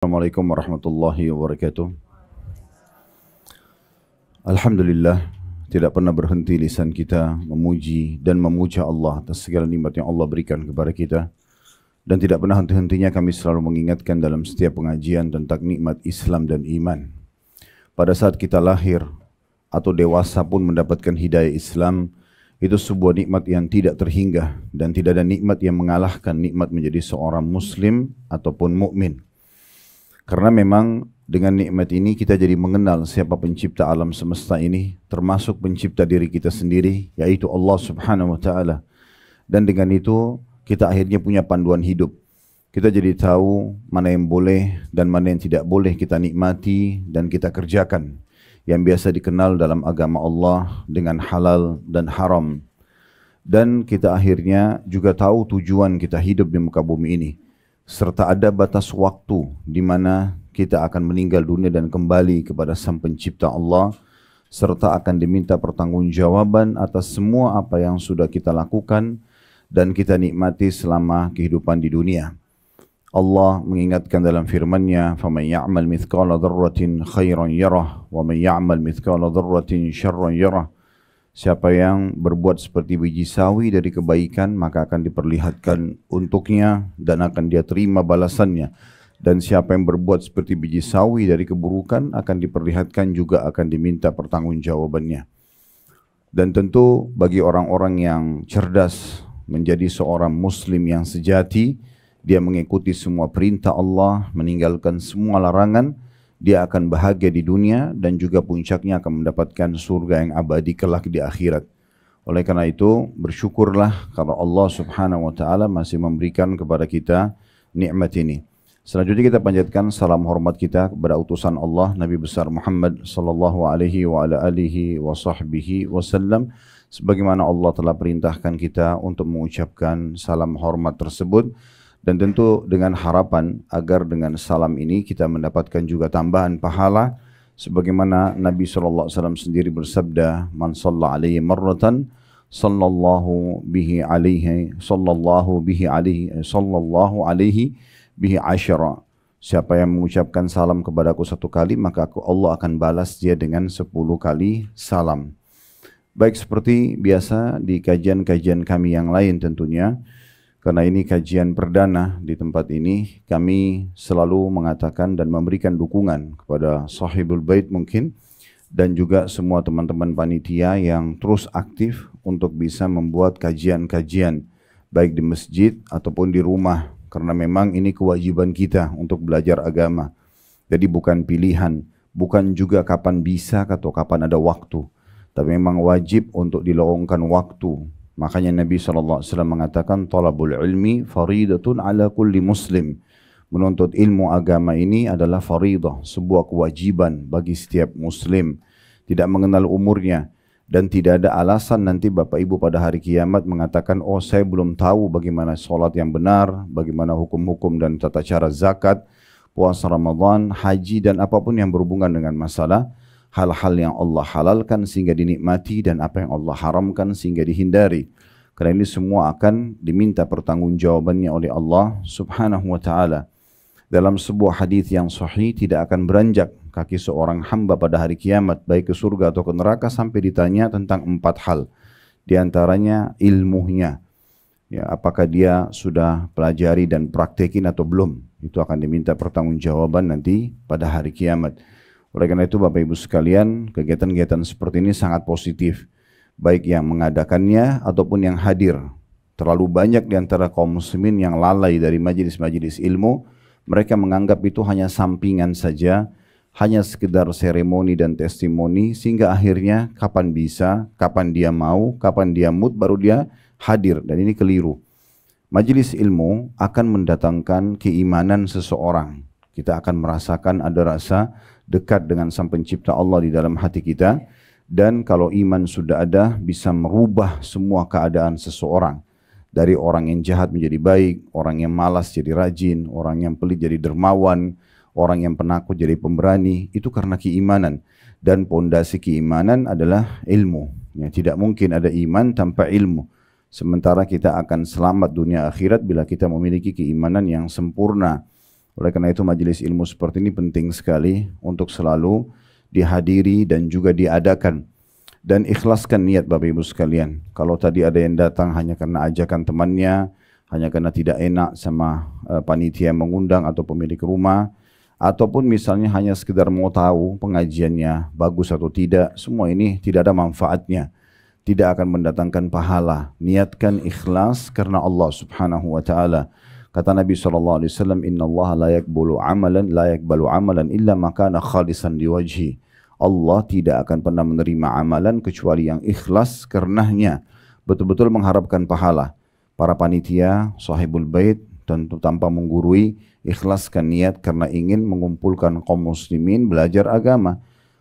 Assalamualaikum warahmatullahi wabarakatuh. Alhamdulillah, tidak pernah berhenti lisan kita memuji dan memuja Allah atas segala nikmat yang Allah berikan kepada kita. Dan tidak pernah henti-hentinya kami selalu mengingatkan dalam setiap pengajian tentang nikmat Islam dan iman. Pada saat kita lahir atau dewasa pun mendapatkan hidayah Islam, itu sebuah nikmat yang tidak terhingga dan tidak ada nikmat yang mengalahkan nikmat menjadi seorang muslim ataupun mukmin. Karena memang dengan nikmat ini kita jadi mengenal siapa pencipta alam semesta ini, termasuk pencipta diri kita sendiri, yaitu Allah Subhanahu wa Ta'ala. Dan dengan itu kita akhirnya punya panduan hidup. Kita jadi tahu mana yang boleh dan mana yang tidak boleh kita nikmati dan kita kerjakan. Yang biasa dikenal dalam agama Allah dengan halal dan haram. Dan kita akhirnya juga tahu tujuan kita hidup di muka bumi ini. Serta ada batas waktu di mana kita akan meninggal dunia dan kembali kepada Sang Pencipta Allah, serta akan diminta pertanggungjawaban atas semua apa yang sudah kita lakukan dan kita nikmati selama kehidupan di dunia. Allah mengingatkan dalam firman-Nya, "Faman ya'mal mithqala dzarratin khairan yarah, wa man ya'mal mithqala dzarratin syarran yarah." Siapa yang berbuat seperti biji sawi dari kebaikan, maka akan diperlihatkan untuknya dan akan dia terima balasannya. Dan siapa yang berbuat seperti biji sawi dari keburukan, akan diperlihatkan juga akan diminta pertanggungjawabannya. Dan tentu bagi orang-orang yang cerdas menjadi seorang muslim yang sejati, dia mengikuti semua perintah Allah, meninggalkan semua larangan, dia akan bahagia di dunia dan juga puncaknya akan mendapatkan surga yang abadi kelak di akhirat. Oleh karena itu, bersyukurlah kalau Allah Subhanahu wa Ta'ala masih memberikan kepada kita nikmat ini. Selanjutnya kita panjatkan salam hormat kita kepada utusan Allah Nabi besar Muhammad sallallahu alaihi wa ala alihi wa sahbihi wasallam, sebagaimana Allah telah perintahkan kita untuk mengucapkan salam hormat tersebut. Dan tentu dengan harapan agar dengan salam ini kita mendapatkan juga tambahan pahala. Sebagaimana Nabi SAW sendiri bersabda, "Man shalla alaihi marratan, sallallahu alaihi bihi asyara." Siapa yang mengucapkan salam kepadaku satu kali, maka Allah akan balas dia dengan 10 kali salam. Baik, seperti biasa di kajian-kajian kami yang lain tentunya, karena ini kajian perdana di tempat ini, kami selalu mengatakan dan memberikan dukungan kepada Sahibul Bait mungkin, dan juga semua teman-teman panitia yang terus aktif untuk bisa membuat kajian-kajian, baik di masjid ataupun di rumah, karena memang ini kewajiban kita untuk belajar agama. Jadi bukan pilihan, bukan juga kapan bisa atau kapan ada waktu, tapi memang wajib untuk dilowongkan waktu. Makanya Nabi SAW mengatakan, "Talabul ilmi faridatun ala kulli muslim." Menuntut ilmu agama ini adalah faridah, sebuah kewajiban bagi setiap muslim. Tidak mengenal umurnya. Dan tidak ada alasan nanti Bapak Ibu pada hari kiamat mengatakan, "Oh, saya belum tahu bagaimana sholat yang benar, bagaimana hukum-hukum dan tata cara zakat, puasa Ramadan, haji, dan apapun yang berhubungan dengan masalah hal-hal yang Allah halalkan sehingga dinikmati dan apa yang Allah haramkan sehingga dihindari." Karena ini semua akan diminta pertanggungjawabannya oleh Allah Subhanahu wa Ta'ala. Dalam sebuah hadis yang sahih, tidak akan beranjak kaki seorang hamba pada hari kiamat, baik ke surga atau ke neraka, sampai ditanya tentang 4 hal. Di antaranya ilmunya. Ya, apakah dia sudah pelajari dan praktekin atau belum? Itu akan diminta pertanggungjawaban nanti pada hari kiamat. Oleh karena itu Bapak Ibu sekalian, kegiatan-kegiatan seperti ini sangat positif, baik yang mengadakannya ataupun yang hadir. Terlalu banyak di antara kaum muslimin yang lalai dari majelis-majelis ilmu. Mereka menganggap itu hanya sampingan saja, hanya sekedar seremoni dan testimoni, sehingga akhirnya kapan bisa, kapan dia mau, kapan dia mood, baru dia hadir. Dan ini keliru. Majelis ilmu akan mendatangkan keimanan seseorang. Kita akan merasakan ada rasa dekat dengan Sang Pencipta Allah di dalam hati kita. Dan kalau iman sudah ada, bisa merubah semua keadaan seseorang. Dari orang yang jahat menjadi baik, orang yang malas jadi rajin, orang yang pelit jadi dermawan, orang yang penakut jadi pemberani. Itu karena keimanan. Dan pondasi keimanan adalah ilmu. Ya, tidak mungkin ada iman tanpa ilmu. Sementara kita akan selamat dunia akhirat bila kita memiliki keimanan yang sempurna. Oleh karena itu majelis ilmu seperti ini penting sekali untuk selalu dihadiri dan juga diadakan. Dan ikhlaskan niat Bapak Ibu sekalian. Kalau tadi ada yang datang hanya karena ajakan temannya, hanya karena tidak enak sama panitia mengundang atau pemilik rumah, ataupun misalnya hanya sekedar mau tahu pengajiannya bagus atau tidak, semua ini tidak ada manfaatnya. Tidak akan mendatangkan pahala. Niatkan ikhlas karena Allah Subhanahu wa taala. Kata Nabi SAW, Inna Allah la yakbalu amalan illa ma kana khalisan liwajhi. Allah tidak akan pernah menerima amalan kecuali yang ikhlas karenanya. Betul-betul mengharapkan pahala. Para panitia, sahibul bait, tentu tanpa menggurui, ikhlaskan niat karena ingin mengumpulkan kaum muslimin belajar agama.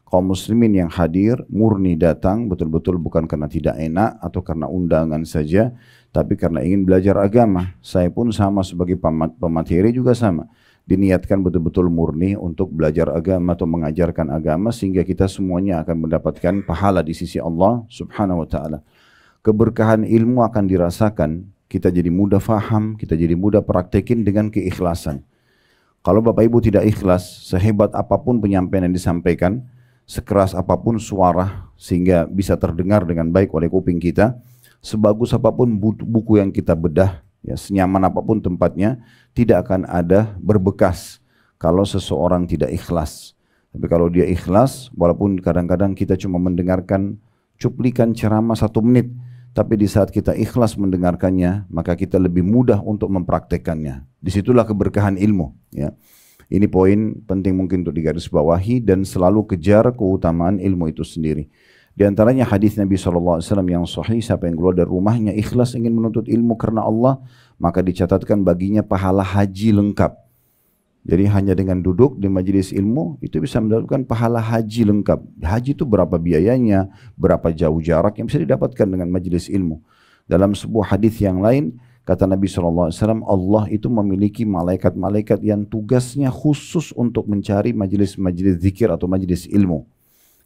Kaum muslimin yang hadir, murni datang, betul-betul bukan karena tidak enak atau karena undangan saja, tapi karena ingin belajar agama. Saya pun sama sebagai pemateri juga sama. Diniatkan betul-betul murni untuk belajar agama atau mengajarkan agama sehingga kita semuanya akan mendapatkan pahala di sisi Allah Subhanahu wa taala. Keberkahan ilmu akan dirasakan, kita jadi mudah faham, kita jadi mudah praktekin dengan keikhlasan. Kalau Bapak Ibu tidak ikhlas, sehebat apapun penyampaian yang disampaikan, sekeras apapun suara sehingga bisa terdengar dengan baik oleh kuping kita, sebagus apapun buku yang kita bedah, ya, senyaman apapun tempatnya, tidak akan ada berbekas kalau seseorang tidak ikhlas. Tapi kalau dia ikhlas, walaupun kadang-kadang kita cuma mendengarkan cuplikan ceramah 1 menit, tapi di saat kita ikhlas mendengarkannya, maka kita lebih mudah untuk mempraktekannya. Disitulah keberkahan ilmu. Ya. Ini poin penting mungkin untuk digarisbawahi dan selalu kejar keutamaan ilmu itu sendiri. Di antaranya hadis Nabi SAW yang sahih, siapa yang keluar dari rumahnya ikhlas ingin menuntut ilmu karena Allah, maka dicatatkan baginya pahala haji lengkap. Jadi hanya dengan duduk di majelis ilmu itu bisa mendapatkan pahala haji lengkap. Haji itu berapa biayanya, berapa jauh jarak yang bisa didapatkan dengan majelis ilmu. Dalam sebuah hadis yang lain, kata Nabi SAW, Allah itu memiliki malaikat-malaikat yang tugasnya khusus untuk mencari majelis-majelis zikir atau majelis ilmu.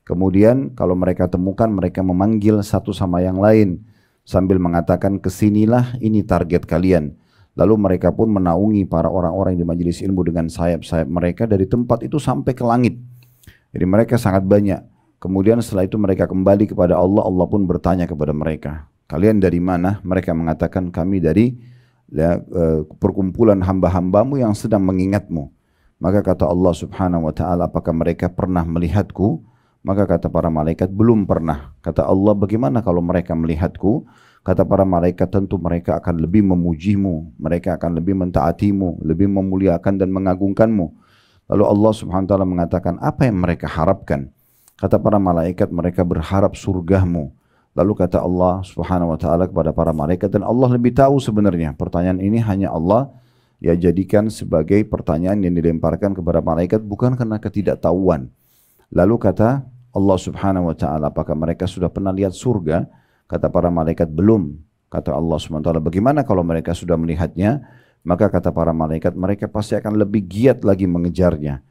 Kemudian kalau mereka temukan, mereka memanggil satu sama yang lain sambil mengatakan, kesinilah, ini target kalian. Lalu mereka pun menaungi para orang-orang di majelis ilmu dengan sayap-sayap mereka dari tempat itu sampai ke langit. Jadi mereka sangat banyak. Kemudian setelah itu mereka kembali kepada Allah, Allah pun bertanya kepada mereka, kalian dari mana? Mereka mengatakan, kami dari perkumpulan hamba-hambamu yang sedang mengingatmu. Maka kata Allah Subhanahu wa ta'ala, apakah mereka pernah melihatku? Maka kata para malaikat, belum pernah. Kata Allah, bagaimana kalau mereka melihatku? Kata para malaikat, tentu mereka akan lebih memujimu, mereka akan lebih mentaatimu, lebih memuliakan dan mengagungkanmu. Lalu Allah Subhanahu wa ta'ala mengatakan, apa yang mereka harapkan? Kata para malaikat, mereka berharap surgamu. Lalu kata Allah Subhanahu wa ta'ala kepada para malaikat, dan Allah lebih tahu sebenarnya. Pertanyaan ini hanya Allah ya jadikan sebagai pertanyaan yang dilemparkan kepada malaikat, bukan karena ketidaktahuan. Lalu kata Allah Subhanahu wa ta'ala, apakah mereka sudah pernah lihat surga? Kata para malaikat, belum. Kata Allah Subhanahu wa ta'ala, bagaimana kalau mereka sudah melihatnya? Maka kata para malaikat, mereka pasti akan lebih giat lagi mengejarnya.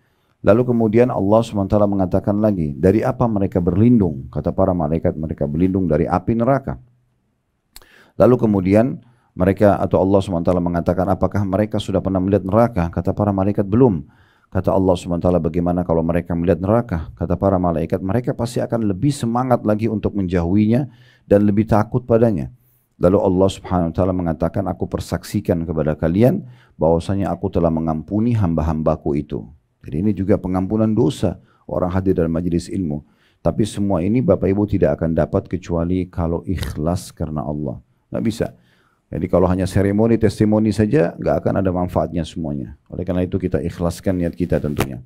Lalu kemudian Allah Subhanahu wa ta'ala mengatakan lagi, dari apa mereka berlindung? Kata para malaikat, mereka berlindung dari api neraka. Lalu kemudian mereka atau Allah Subhanahu wa ta'ala mengatakan, apakah mereka sudah pernah melihat neraka? Kata para malaikat, belum. Kata Allah SWT, bagaimana kalau mereka melihat neraka? Kata para malaikat, mereka pasti akan lebih semangat lagi untuk menjauhinya dan lebih takut padanya. Lalu Allah Subhanahu wa ta'ala mengatakan, aku persaksikan kepada kalian bahwasanya aku telah mengampuni hamba-hambaku itu. Jadi ini juga pengampunan dosa orang hadir dalam majelis ilmu. Tapi semua ini Bapak Ibu tidak akan dapat kecuali kalau ikhlas karena Allah. Nggak bisa. Jadi kalau hanya seremoni, testimoni saja, nggak akan ada manfaatnya semuanya. Oleh karena itu kita ikhlaskan niat kita tentunya.